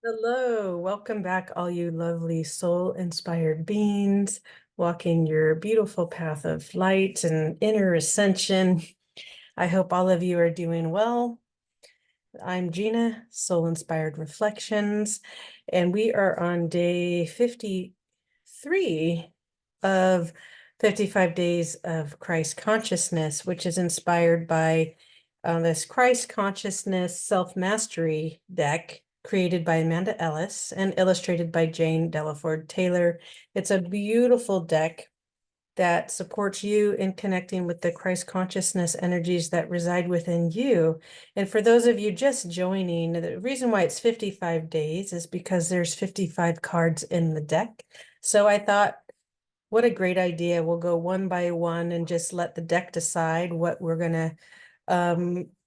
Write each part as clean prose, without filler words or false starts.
Hello, welcome back, all you lovely soul-inspired beings, walking your beautiful path of light and inner ascension. I hope all of you are doing well. I'm Gina, Soul Inspired Reflections, and we are on day 53 of 55 Days of Christ Consciousness, which is inspired by this Christ Consciousness Self-Mastery deck created by Amanda Ellis and illustrated by Jane Delaford Taylor. It's a beautiful deck that supports you in connecting with the Christ consciousness energies that reside within you. And for those of you just joining, the reason why it's 55 days is because there's 55 cards in the deck. So I thought, what a great idea. We'll go one by one and just let the deck decide what we're going to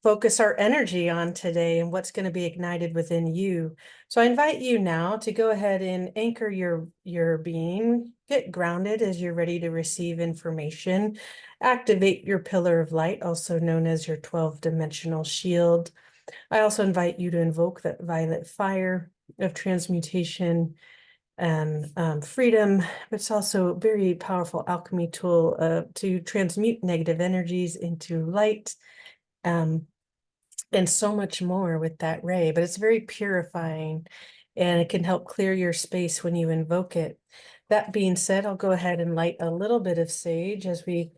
focus our energy on today and what's going to be ignited within you. So I invite you now to go ahead and anchor your being, get grounded as you're ready to receive information, activate your pillar of light, also known as your 12-dimensional shield. I also invite you to invoke that violet fire of transmutation and freedom. It's also a very powerful alchemy tool to transmute negative energies into light, and so much more with that ray. But it's very purifying, and it can help clear your space when you invoke it. That being said, I'll go ahead and light a little bit of sage as we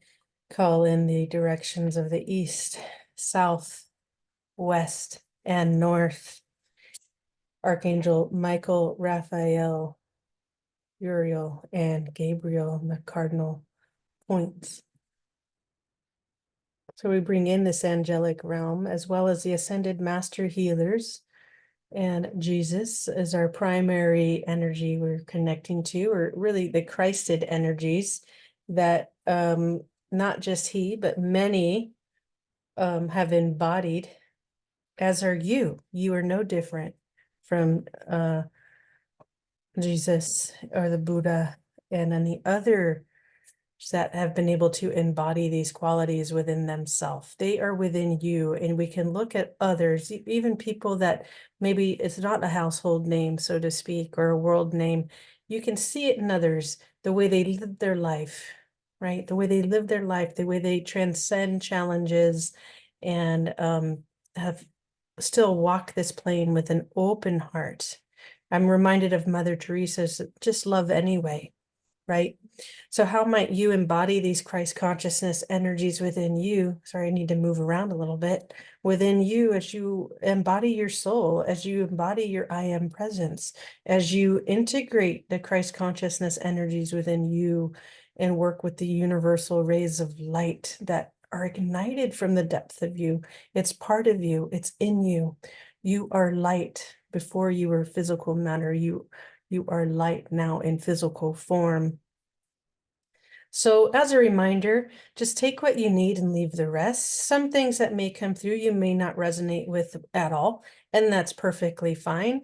call in the directions of the east, south, west, and north. Archangel Michael, Raphael, Uriel, and Gabriel, the cardinal points. So we bring in this angelic realm, as well as the ascended master healers. And Jesus is our primary energy we're connecting to, or really the Christed energies that not just he, but many have embodied, as are you. You are no different from Jesus or the Buddha and any other that have been able to embody these qualities within themselves. They are within you, and we can look at others, even people that maybe it's not a household name, so to speak, or a world name. You can see it in others, the way they live their life, right? The way they live their life, the way they transcend challenges and have still walk this plane with an open heart. I'm reminded of Mother Teresa's just love anyway, right? So how might you embody these Christ consciousness energies within you? Sorry, I need to move around a little bit. Within you, as you embody your soul, as you embody your I am presence, as you integrate the Christ consciousness energies within you and work with the universal rays of light that are ignited from the depth of you. It's part of you. It's in you. You are light before you were physical matter. You are light now in physical form. So as a reminder, just take what you need and leave the rest. Some things that may come through you may not resonate with at all, and that's perfectly fine.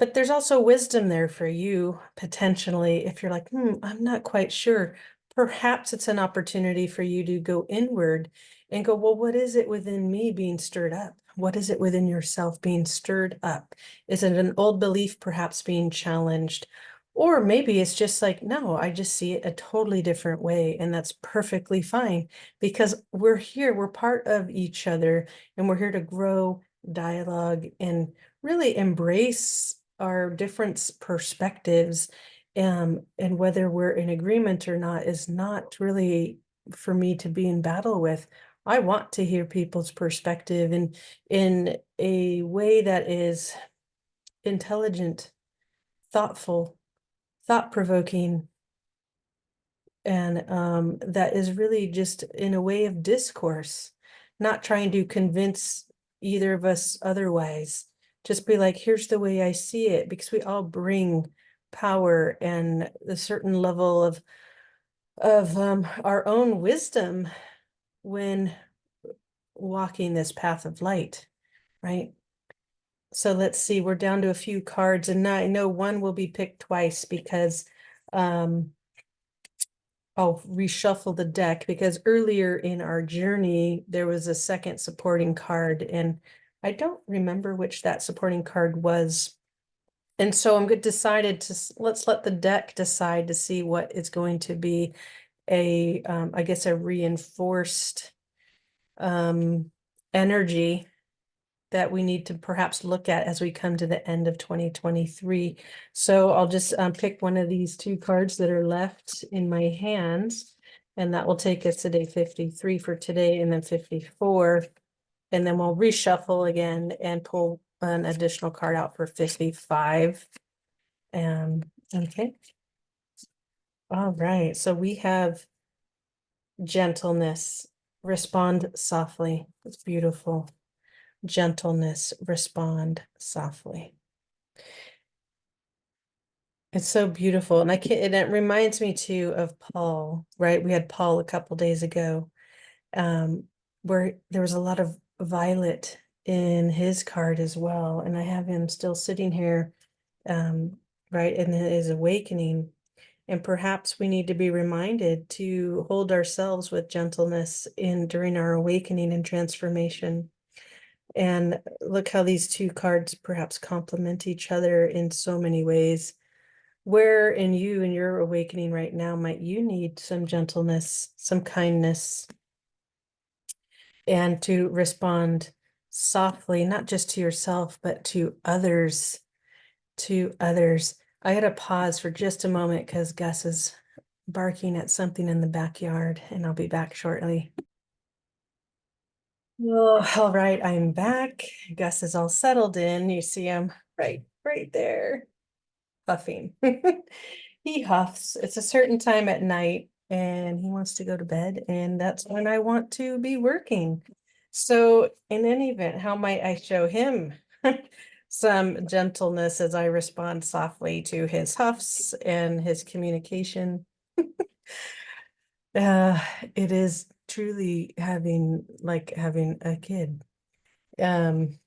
But there's also wisdom there for you, potentially, if you're like, I'm not quite sure. Perhaps it's an opportunity for you to go inward and go, well, what is it within me being stirred up? What is it within yourself being stirred up? Is it an old belief perhaps being challenged? Or maybe it's just like, no, I just see it a totally different way. And that's perfectly fine because we're here, we're part of each other, and we're here to grow, dialogue, and really embrace our different perspectives. And whether we're in agreement or not is not really for me to be in battle with. I want to hear people's perspective in a way that is intelligent, thoughtful, thought-provoking, and that is really just in a way of discourse, not trying to convince either of us otherwise. Just be like, here's the way I see it, because we all bring power and a certain level of our own wisdom when walking this path of light, right? So let's see, we're down to a few cards, and now I know one will be picked twice because I'll reshuffle the deck because earlier in our journey, there was a second supporting card, and I don't remember which that supporting card was. And so I'm good decided to let's let the deck decide to see what is going to be a I guess a reinforced energy that we need to perhaps look at as we come to the end of 2023. So I'll just pick one of these two cards that are left in my hands, and that will take us to day 53 for today, and then 54. And then we'll reshuffle again and pull an additional card out for 55. Okay. All right. So we have gentleness. Respond softly. It's beautiful. Gentleness. Respond softly. It's so beautiful. And and it reminds me too of Paul, right? We had Paul a couple days ago, where there was a lot of violet in his card as well. And I have him still sitting here, right, in his awakening. And perhaps we need to be reminded to hold ourselves with gentleness during our awakening and transformation. And look how these two cards perhaps complement each other in so many ways. Where in your awakening right now might you need some gentleness, some kindness, and to respond softly, not just to yourself, but to others, to others. I had to pause for just a moment because Gus is barking at something in the backyard, and I'll be back shortly. Oh, all right, I'm back. Gus is all settled in. You see him right there, puffing. He huffs. It's a certain time at night and he wants to go to bed, and that's when I want to be working. So, in any event, how might I show him some gentleness as I respond softly to his huffs and his communication? Uh, it is truly having a kid,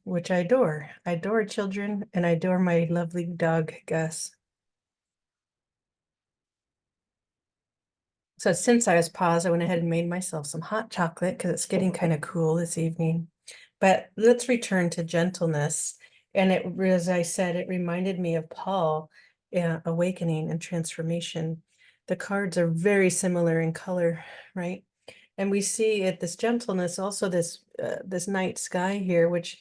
which I adore. I adore children, and I adore my lovely dog, Gus. So since I was paused, I went ahead and made myself some hot chocolate because it's getting kind of cool this evening. But let's return to gentleness. And as I said, it reminded me of Paul, awakening and transformation. The cards are very similar in color, right? And we see this gentleness, also this night sky here, which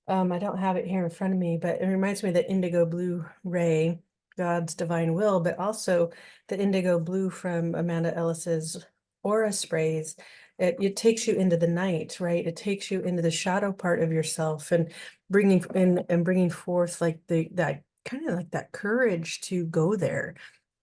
I don't have it here in front of me, but it reminds me of the indigo blue ray, God's divine will, but also the indigo blue from Amanda Ellis's aura sprays. It takes you into the night, right? It takes you into the shadow part of yourself, and bringing forth like that kind of like that courage to go there,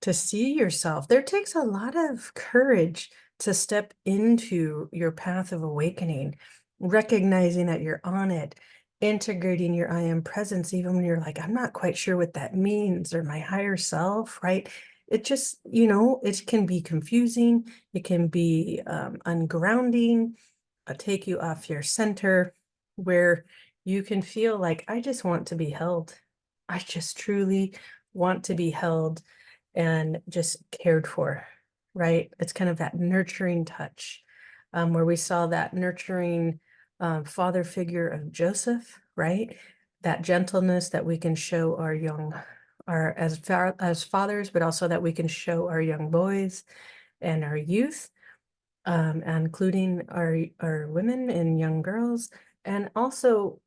to see yourself. There takes a lot of courage to step into your path of awakening, recognizing that you're on it, integrating your I am presence, even when you're like, I'm not quite sure what that means, or my higher self, right? It just, it can be confusing. It can be ungrounding, take you off your center, where you can feel like, I just want to be held. I just truly want to be held and just cared for, right? It's kind of that nurturing touch, where we saw that nurturing father figure of Joseph, right? That gentleness that we can show our young, our as far as fathers, but also that we can show our young boys and our youth, including our women and young girls, and also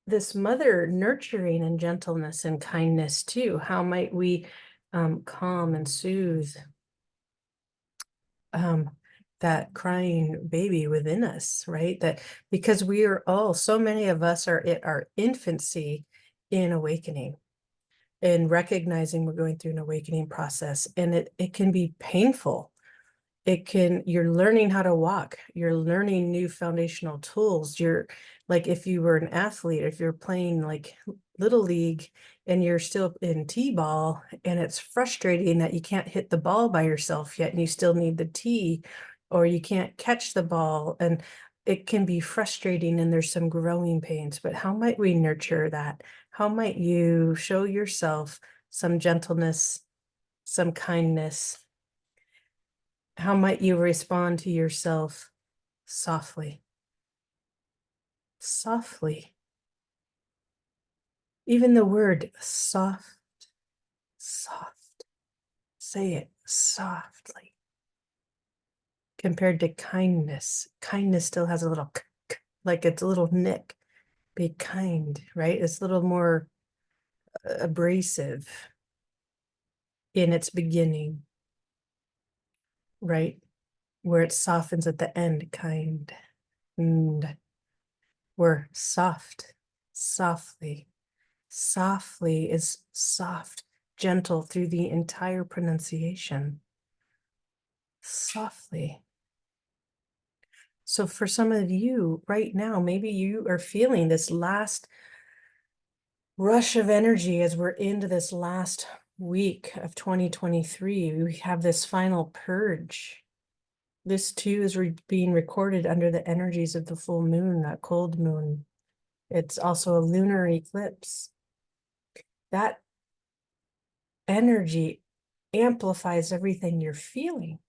this mother nurturing and gentleness and kindness too. How might we calm and soothe that crying baby within us, right? That because we are all, so many of us are at our infancy in awakening and recognizing we're going through an awakening process, and it can be painful. You're learning how to walk, you're learning new foundational tools. You're like, if you were an athlete, if you're playing like little league and you're still in t-ball, and it's frustrating that you can't hit the ball by yourself yet and you still need the tee, or you can't catch the ball, and it can be frustrating, and there's some growing pains. But how might we nurture that? How might you show yourself some gentleness, some kindness? How might you respond to yourself softly? Softly. Even the word soft, soft. Say it softly. Compared to kindness, kindness still has a little like it's a little nick. Be kind, right? It's a little more abrasive in its beginning, right? Where it softens at the end, kind. And we're soft, softly. Softly is soft, gentle through the entire pronunciation. Softly. So for some of you right now, maybe you are feeling this last rush of energy as we're into this last week of 2023. We have this final purge. This too is being recorded under the energies of the full moon, that cold moon. It's also a lunar eclipse. That energy amplifies everything you're feeling.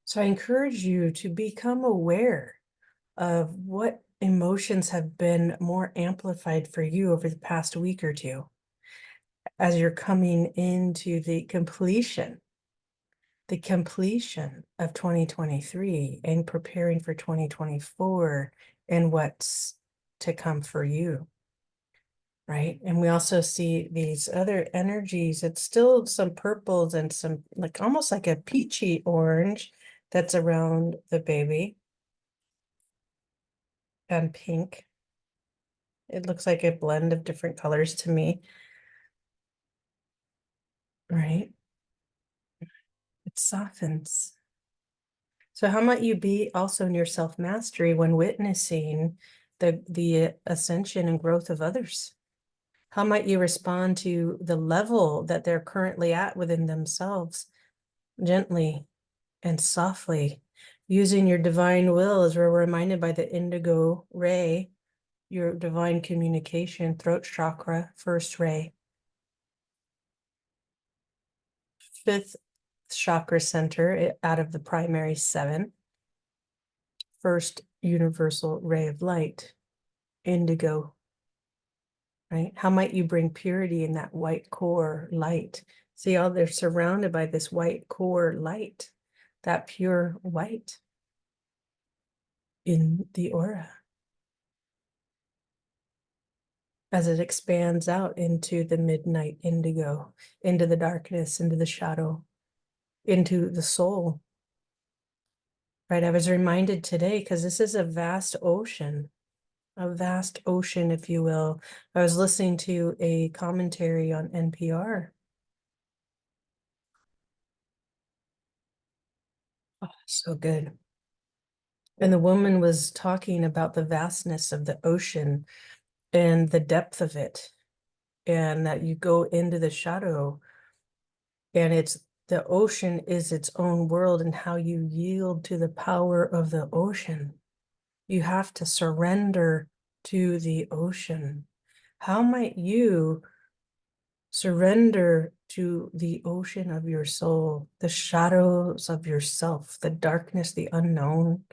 So I encourage you to become aware of what emotions have been more amplified for you over the past week or two as you're coming into the completion of 2023 and preparing for 2024 and what's to come for you. Right. And we also see these other energies. It's still some purples and some like almost like a peachy orange that's around the baby, and pink. It looks like a blend of different colors to me. Right. It softens. So how might you be also in your self-mastery when witnessing the ascension and growth of others? How might you respond to the level that they're currently at within themselves, gently and softly, using your divine will, as we're reminded by the indigo ray, your divine communication, throat chakra, first ray, fifth chakra center out of the primary seven, first universal ray of light, indigo, right? How might you bring purity in that white core light? See how they're surrounded by this white core light, that pure white in the aura as it expands out into the midnight indigo, into the darkness, into the shadow, into the soul. Right? I was reminded today, because this is a vast ocean, if you will. I was listening to a commentary on NPR. Oh, so good. And the woman was talking about the vastness of the ocean and the depth of it, and that you go into the shadow, and the ocean is its own world, and how you yield to the power of the ocean. You have to surrender to the ocean. How might you surrender to the ocean of your soul, the shadows of yourself, the darkness, the unknown,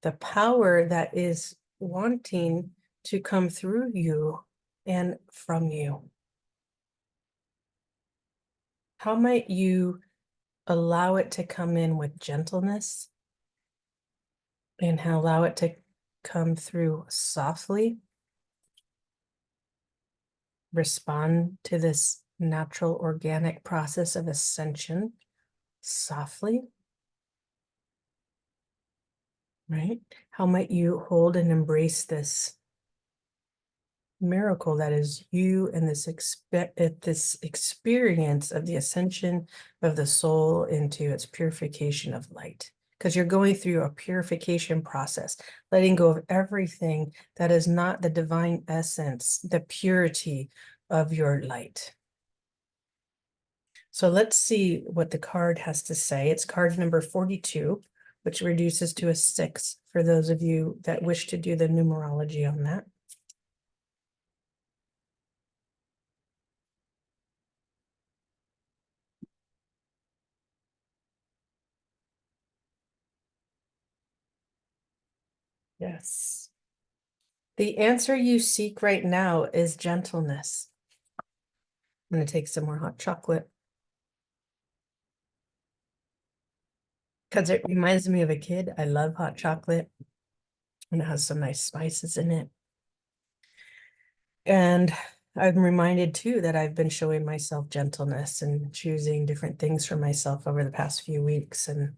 the power that is wanting to come through you and from you? How might you allow it to come in with gentleness and allow it to come through softly? Respond to this natural organic process of ascension softly, right? How might you hold and embrace this miracle that is you and this experience of the ascension of the soul into its purification of light? Because you're going through a purification process, letting go of everything that is not the divine essence, the purity of your light. So let's see what the card has to say. It's card number 42, which reduces to a 6 for those of you that wish to do the numerology on that. Yes. The answer you seek right now is gentleness. I'm going to take some more hot chocolate because it reminds me of a kid. I love hot chocolate and it has some nice spices in it. And I'm reminded too that I've been showing myself gentleness and choosing different things for myself over the past few weeks. And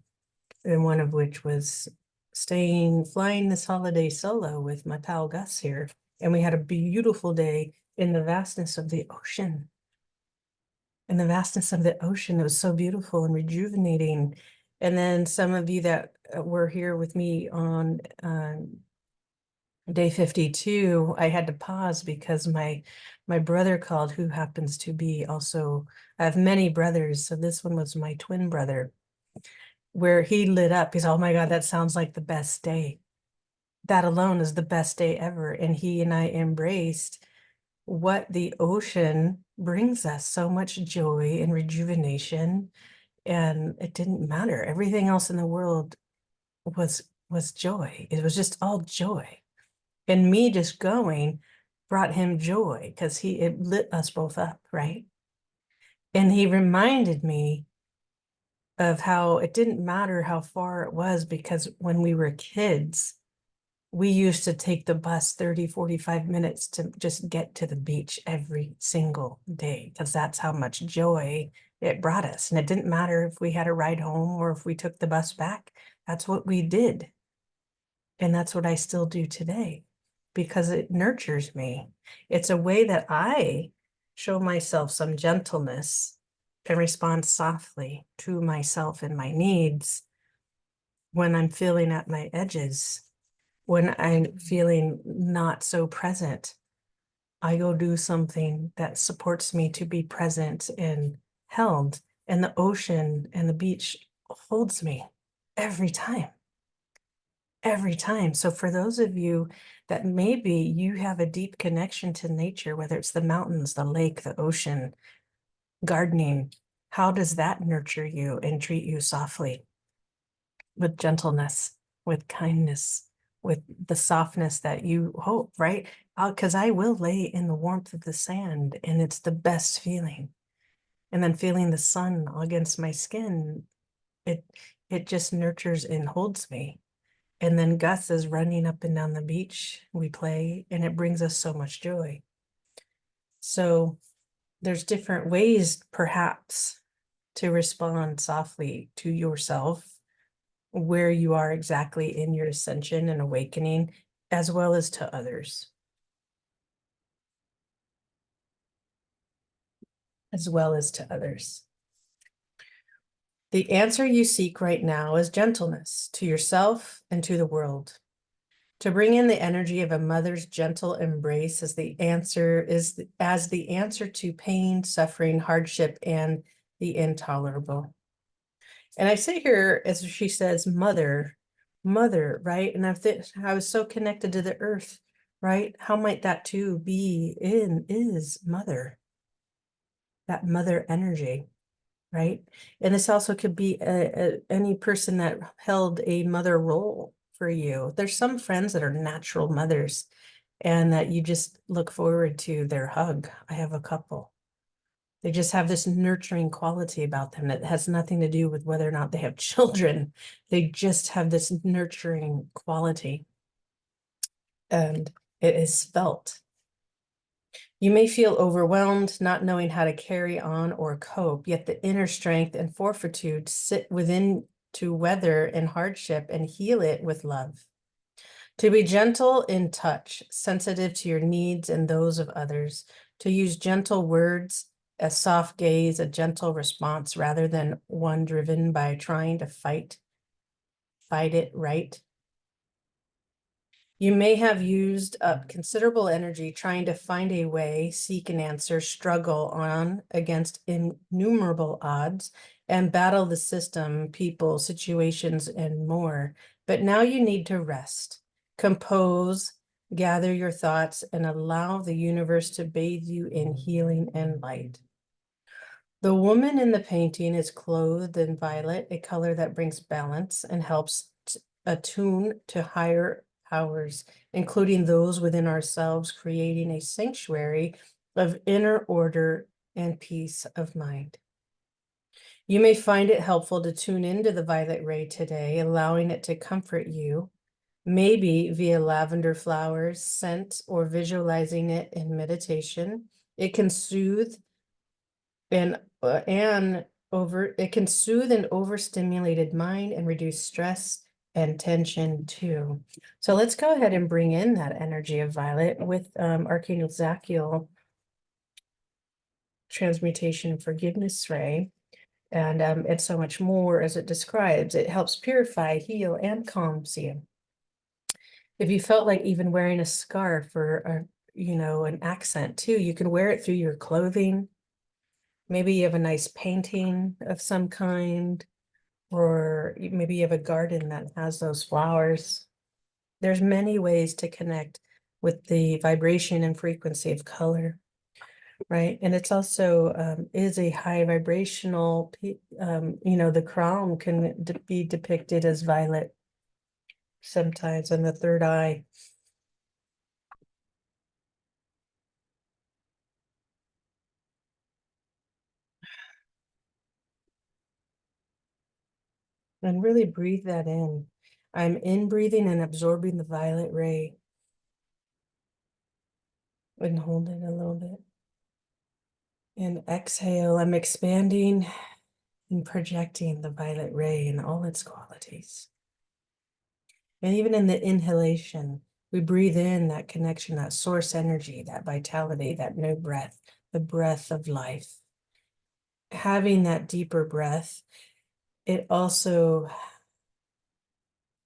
one of which was flying this holiday solo with my pal Gus here. And we had a beautiful day in the vastness of the ocean. In the vastness of the ocean, it was so beautiful and rejuvenating. And then some of you that were here with me on day 52, I had to pause because my brother called, who happens to be also, I have many brothers, so this one was my twin brother, where he lit up. He's, oh my God, that sounds like the best day. That alone is the best day ever. And he and I embraced what the ocean brings us, so much joy and rejuvenation. And it didn't matter. Everything else in the world was joy. It was just all joy. And me just going brought him joy because it lit us both up, right? And he reminded me of how it didn't matter how far it was, because when we were kids, we used to take the bus 30, 45 minutes to just get to the beach every single day, because that's how much joy it brought us. And it didn't matter if we had a ride home or if we took the bus back. That's what we did. And that's what I still do today, because it nurtures me. It's a way that I show myself some gentleness and respond softly to myself and my needs when I'm feeling at my edges, when I'm feeling not so present. I go do something that supports me to be present and held, and the ocean and the beach holds me every time. Every time. So for those of you that maybe you have a deep connection to nature, whether it's the mountains, the lake, the ocean, gardening, how does that nurture you and treat you softly? With gentleness, with kindness, with the softness that you hope, right? Because I will lay in the warmth of the sand and it's the best feeling. And then feeling the sun against my skin, it just nurtures and holds me. And then Gus is running up and down the beach. We play, and it brings us so much joy. So there's different ways, perhaps, to respond softly to yourself, where you are exactly in your ascension and awakening, as well as to others. As well as to others. The answer you seek right now is gentleness to yourself and to the world. To bring in the energy of a mother's gentle embrace as the answer to pain, suffering, hardship, and the intolerable. And I say here, as she says, mother, right? And I was so connected to the earth, right? How might that too is mother, that mother energy, right? And this also could be any person that held a mother role for you. There's some friends that are natural mothers and that you just look forward to their hug. I have a couple. They just have this nurturing quality about them that has nothing to do with whether or not they have children. They just have this nurturing quality, and it is felt. You may feel overwhelmed, not knowing how to carry on or cope, yet the inner strength and fortitude sit within to weather in hardship and heal it with love. To be gentle in touch, sensitive to your needs and those of others, to use gentle words, a soft gaze, a gentle response, rather than one driven by trying to fight it right. You may have used up considerable energy trying to find a way, seek an answer, struggle on against innumerable odds, and battle the system, people, situations, and more. But now you need to rest, compose, gather your thoughts, and allow the universe to bathe you in healing and light. The woman in the painting is clothed in violet, a color that brings balance and helps attune to higher powers, including those within ourselves, creating a sanctuary of inner order and peace of mind. You may find it helpful to tune into the violet ray today, allowing it to comfort you, maybe via lavender flowers, scent, or visualizing it in meditation. It can soothe and overstimulated mind and reduce stress and tension too. So let's go ahead and bring in that energy of violet with Archangel Zachiel transmutation forgiveness ray. And so much more as it describes. It helps purify, heal, and calms you. If you felt like even wearing a scarf or an accent too, you can wear it through your clothing. Maybe you have a nice painting of some kind, or maybe you have a garden that has those flowers. There's many ways to connect with the vibration and frequency of color, right? And it's also is a high vibrational, the crown can be depicted as violet sometimes, and the third eye. And really breathe that in. I'm in breathing and absorbing the violet ray. And hold it a little bit. And exhale, I'm expanding and projecting the violet ray in all its qualities. And even in the inhalation, we breathe in that connection, that source energy, that vitality, that new breath, the breath of life. Having that deeper breath, it also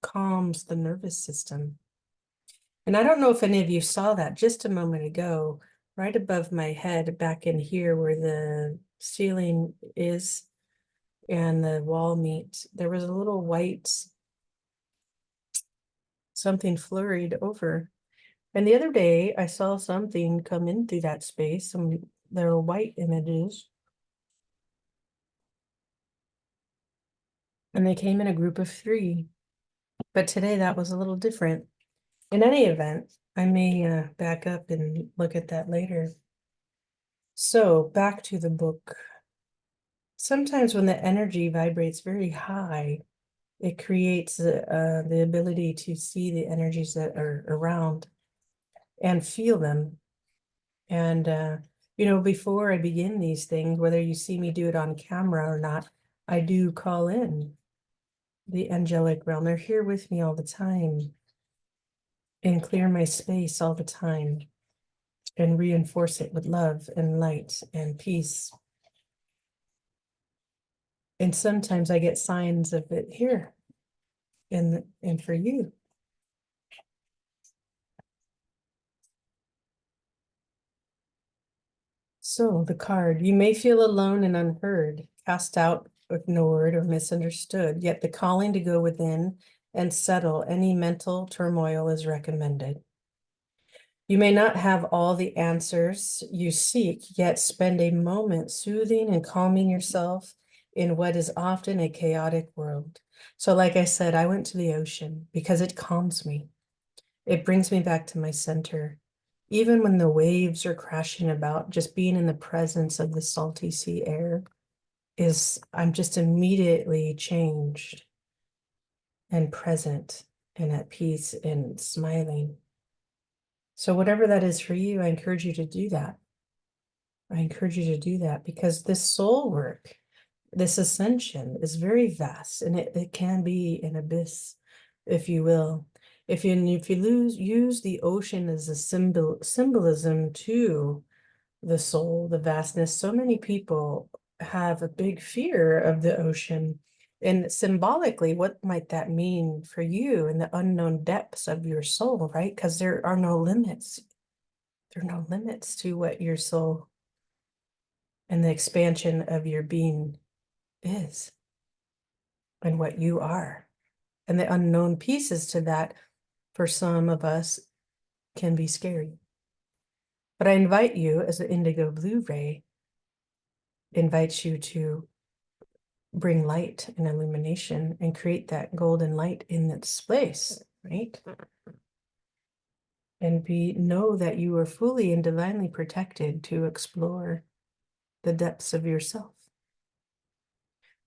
calms the nervous system. And I don't know if any of you saw that just a moment ago, right above my head, back in here where the ceiling is and the wall meet, there was a little white something flurried over. And the other day I saw something come in through that space, some little white images. And they came in a group of 3. But today that was a little different. In any event, I may back up and look at that later. So back to the book. Sometimes when the energy vibrates very high, it creates the ability to see the energies that are around and feel them. And before I begin these things, whether you see me do it on camera or not, I do call in the angelic realm. They're here with me all the time and clear my space all the time and reinforce it with love and light and peace. And sometimes I get signs of it here and for you. So the card, you may feel alone and unheard, cast out, ignored, or misunderstood, yet the calling to go within and settle any mental turmoil is recommended. You may not have all the answers you seek, yet spend a moment soothing and calming yourself in what is often a chaotic world. So like I said, I went to the ocean because it calms me. It brings me back to my center. Even when the waves are crashing about, just being in the presence of the salty sea air I'm just immediately changed and present and at peace and smiling. So whatever that is for you, I encourage you to do that. I encourage you to do that because this soul work, this ascension is very vast, and it can be an abyss, if you will. If you use the ocean as a symbolism to the soul, the vastness, so many people have a big fear of the ocean. And symbolically, what might that mean for you in the unknown depths of your soul, right? Because there are no limits. There are no limits to what your soul and the expansion of your being is and what you are. And the unknown pieces to that, for some of us, can be scary. But I invite you, as the indigo blue ray invites you to bring light and illumination and create that golden light in its place, right? And know that you are fully and divinely protected to explore the depths of yourself.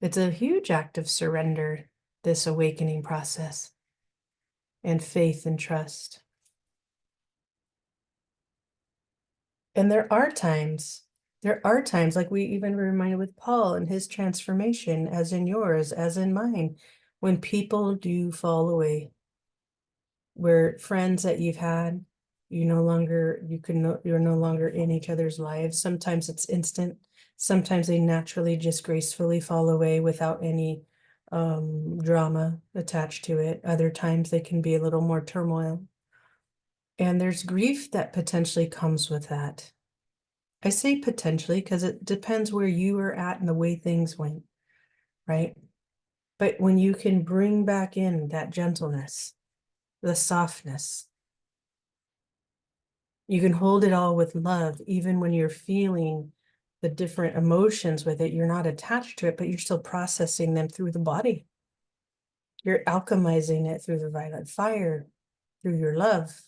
It's a huge act of surrender, this awakening process, and faith and trust. And there are times like we even reminded with Paul and his transformation, as in yours, as in mine, when people do fall away, where friends that you've had, you're no longer in each other's lives. Sometimes it's instant. Sometimes they naturally just gracefully fall away without any drama attached to it. Other times they can be a little more turmoil. And there's grief that potentially comes with that. I say potentially because it depends where you are at and the way things went, right? But when you can bring back in that gentleness, the softness, you can hold it all with love, even when you're feeling the different emotions with it. You're not attached to it, but you're still processing them through the body. You're alchemizing it through the violet fire, through your love.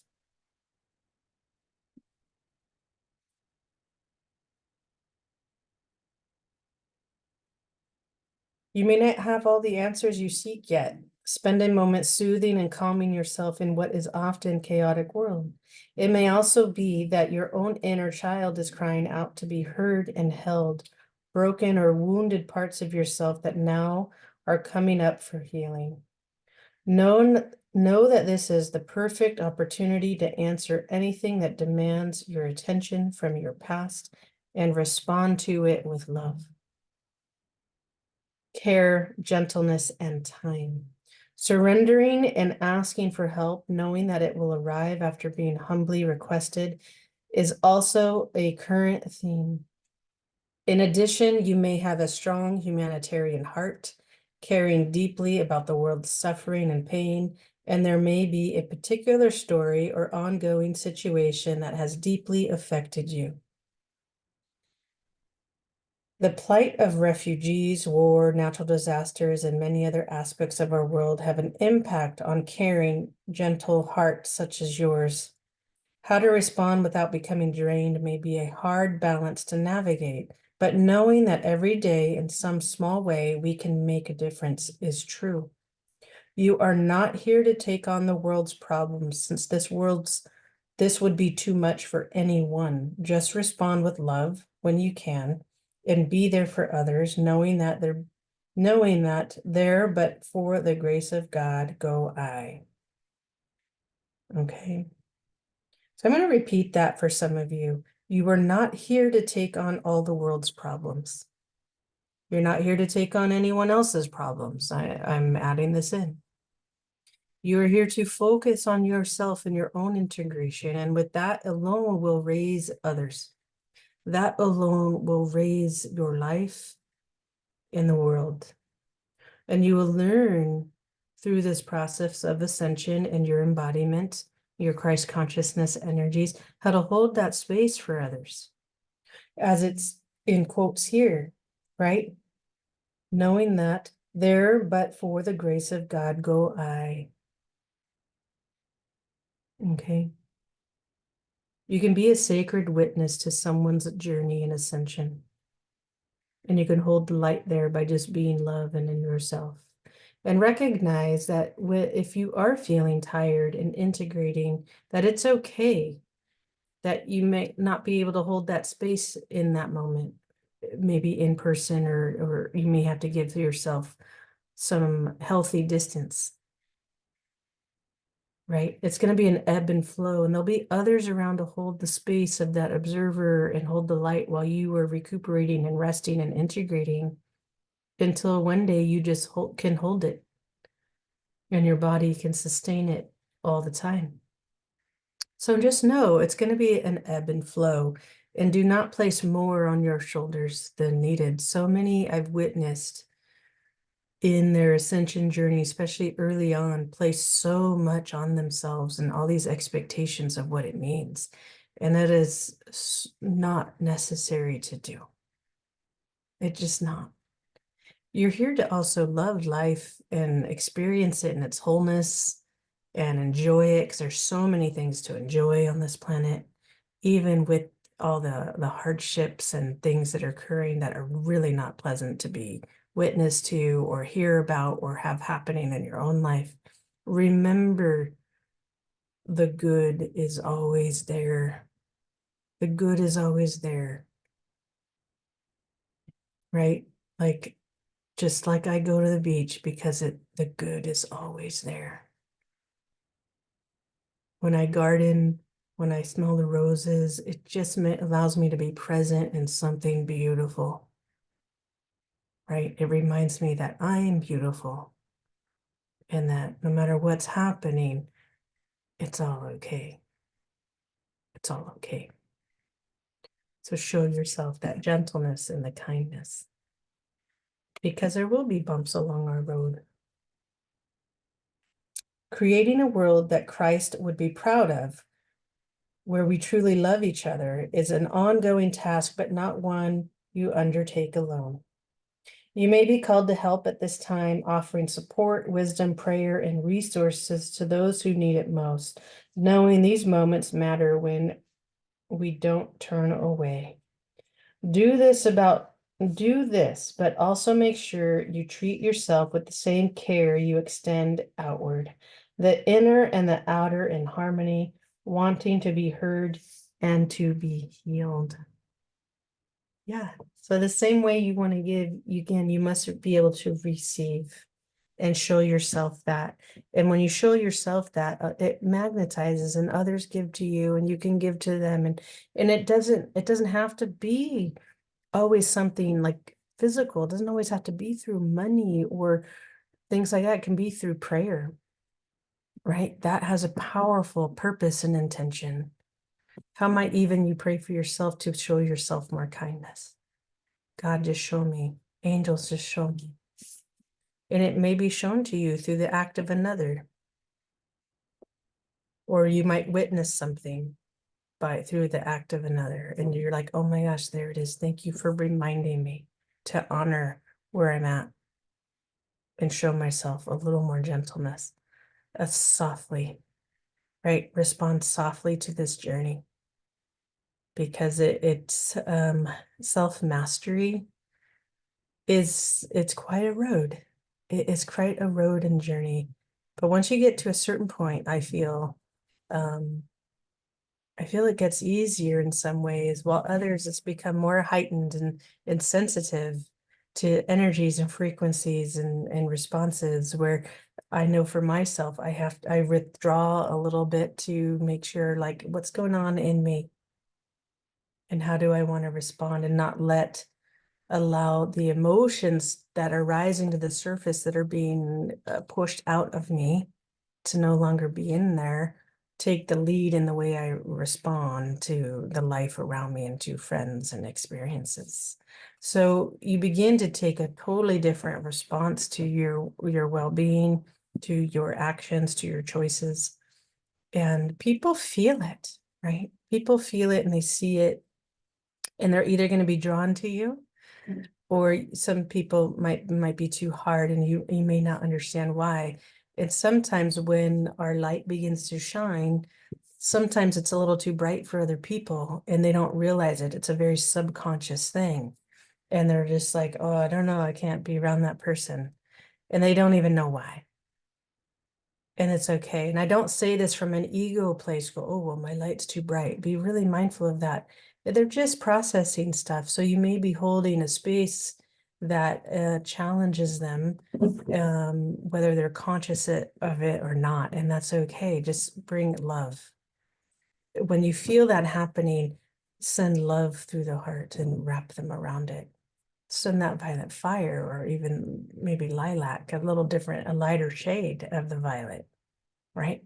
You may not have all the answers you seek yet. Spend a moment soothing and calming yourself in what is often chaotic world. It may also be that your own inner child is crying out to be heard and held, broken or wounded parts of yourself that now are coming up for healing. Know that this is the perfect opportunity to answer anything that demands your attention from your past and respond to it with love, care, gentleness, and time. Surrendering and asking for help, knowing that it will arrive after being humbly requested, is also a current theme. In addition, you may have a strong humanitarian heart, caring deeply about the world's suffering and pain, and there may be a particular story or ongoing situation that has deeply affected you. The plight of refugees, war, natural disasters, and many other aspects of our world have an impact on caring, gentle hearts such as yours. How to respond without becoming drained may be a hard balance to navigate, but knowing that every day in some small way we can make a difference is true. You are not here to take on the world's problems, since this would be too much for anyone. Just respond with love when you can and be there for others, knowing that there, but for the grace of God go I. Okay. So I'm going to repeat that for some of you. You are not here to take on all the world's problems. You're not here to take on anyone else's problems. I'm adding this in. You're here to focus on yourself and your own integration, and with that alone will raise others. That alone will raise your life in the world. And you will learn through this process of ascension and your embodiment, your Christ consciousness energies, how to hold that space for others. As it's in quotes here, right? Knowing that there, but for the grace of God go I. Okay. You can be a sacred witness to someone's journey in ascension. And you can hold the light there by just being love and in yourself. And recognize that if you are feeling tired and integrating, that it's okay that you may not be able to hold that space in that moment, maybe in person, or you may have to give yourself some healthy distance, right? It's going to be an ebb and flow, and there'll be others around to hold the space of that observer and hold the light while you are recuperating and resting and integrating, until one day you just can hold it and your body can sustain it all the time. So just know it's going to be an ebb and flow, and do not place more on your shoulders than needed. So many I've witnessed in their ascension journey, especially early on, place so much on themselves and all these expectations of what it means. And that is not necessary to do. It's just not. You're here to also love life and experience it in its wholeness and enjoy it, because there's so many things to enjoy on this planet, even with all the hardships and things that are occurring that are really not pleasant to be witness to or hear about or have happening in your own life, remember the good is always there. The good is always there, right? Like, just like I go to the beach because the good is always there. When I garden, when I smell the roses, it just allows me to be present in something beautiful, right? It reminds me that I am beautiful and that no matter what's happening, it's all okay. It's all okay. So show yourself that gentleness and the kindness, because there will be bumps along our road. Creating a world that Christ would be proud of, where we truly love each other, is an ongoing task, but not one you undertake alone. You may be called to help at this time, offering support, wisdom, prayer, and resources to those who need it most, knowing these moments matter when we don't turn away. Do this, but also make sure you treat yourself with the same care you extend outward, the inner and the outer in harmony, wanting to be heard and to be healed. Yeah. So the same way you want to give, you must be able to receive and show yourself that. And when you show yourself that, it magnetizes and others give to you and you can give to them. And it doesn't have to be always something like physical. It doesn't always have to be through money or things like that. It can be through prayer, right? That has a powerful purpose and intention. How might even you pray for yourself to show yourself more kindness? God, just show me. Angels, just show me. And it may be shown to you through the act of another. Or you might witness something through the act of another. And you're like, oh my gosh, there it is. Thank you for reminding me to honor where I'm at and show myself a little more gentleness. Softly, right? Respond softly to this journey, because it's self-mastery it's quite a road. It is quite a road and journey. But once you get to a certain point, um, I feel it gets easier in some ways, while others it's become more heightened and sensitive to energies and frequencies and responses, where I know for myself, I withdraw a little bit to make sure, like, what's going on in me and how do I want to respond, and not allow the emotions that are rising to the surface that are being pushed out of me to no longer be in there, take the lead in the way I respond to the life around me and to friends and experiences. So you begin to take a totally different response to your well-being, to your actions, to your choices. And people feel it, right? People feel it and they see it, and they're either going to be drawn to you, or some people might be too hard, and you may not understand why. And sometimes when our light begins to shine, sometimes it's a little too bright for other people and they don't realize it. It's a very subconscious thing. And they're just like, oh, I don't know, I can't be around that person. And they don't even know why. And it's okay. And I don't say this from an ego place, go, oh, well, my light's too bright. Be really mindful of that. They're just processing stuff. So you may be holding a space that challenges them, whether they're conscious of it or not. And that's okay. Just bring love. When you feel that happening, send love through the heart and wrap them around it. Send that violet fire, or even maybe lilac, a little different, a lighter shade of the violet, right?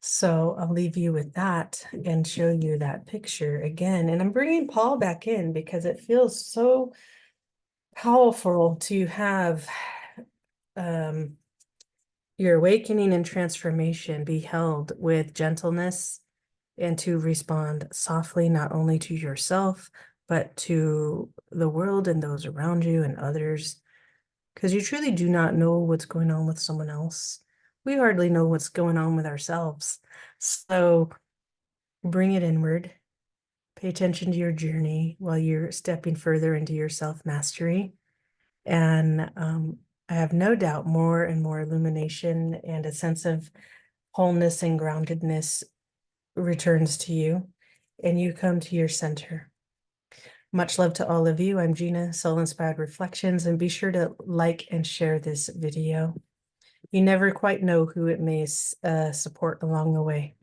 So I'll leave you with that and show you that picture again. And I'm bringing Paul back in because it feels so powerful to have your awakening and transformation be held with gentleness, and to respond softly, not only to yourself, but to the world and those around you and others, because you truly do not know what's going on with someone else. We hardly know what's going on with ourselves. So bring it inward, Pay attention to your journey while you're stepping further into your self-mastery. And I have no doubt more and more illumination and a sense of wholeness and groundedness returns to you, and you come to your center. Much love to all of you. I'm Gina, Soul Inspired Reflections, and be sure to like and share this video. You never quite know who it may support along the way.